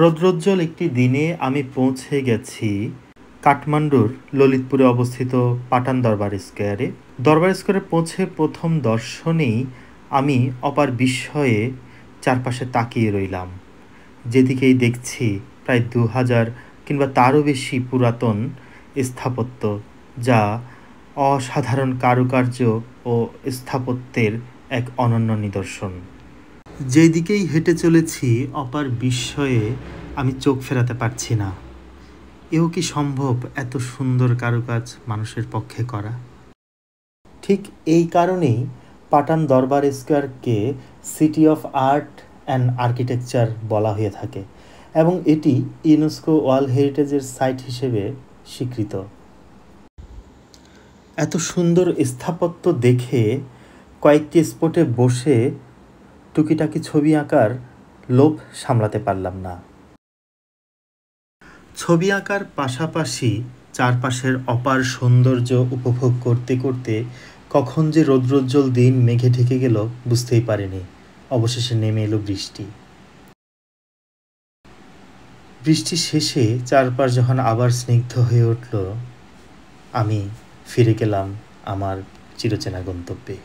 রৌদ্রোজ্জ্বল একটি দিনে আমি পৌঁছে গেছি কাঠমান্ডুর ললিতপুরে অবস্থিত পাটান দরবার স্কোয়ারে। দরবার স্কোয়ারে পৌঁছে প্রথম দর্শনেই আমি অপার বিস্ময়ে চারপাশে তাকিয়ে রইলাম। যেদিকেই দেখছি প্রায় 2000 কিংবা তারও বেশি পুরাতন স্থাপত্য, যা অসাধারণ কারুকার্য ও স্থাপত্যের এক অনন্য নিদর্শন। যেদিকেই হেঁটে চলেছি অপার বিস্ময়ে আমি চোখ ফেরাতে পারছি না। এও কি সম্ভব এত সুন্দর কারুকাজ মানুষের পক্ষে করা? ঠিক এই কারণেই পাটান দরবার স্কোয়ারকে city of art and architecture বলা হয়ে থাকে এবং এটি ইউনেস্কো ওয়ার্ল্ড হেরিটেজের সাইট হিসেবে স্বীকৃত। এত সুন্দর স্থাপত্য দেখে কয়েকটি স্পটে বসে টুকিটাকি ছবি আঁকার লোভ সামলাতে পারলাম না। ছবি আঁকার পাশাপাশি চারপাশের অপার সৌন্দর্য উপভোগ করতে করতে কখন যে রৌদ্রোজ্জ্বল দিন মেঘে ঢেকে গেল বুঝতেই পারিনি। অবশেষে নেমে এলো বৃষ্টি। বৃষ্টি শেষে চারপাশ যখন আবার স্নিগ্ধ হয়ে উঠল, আমি ফিরে গেলাম আমার চিরচেনা গন্তব্যে।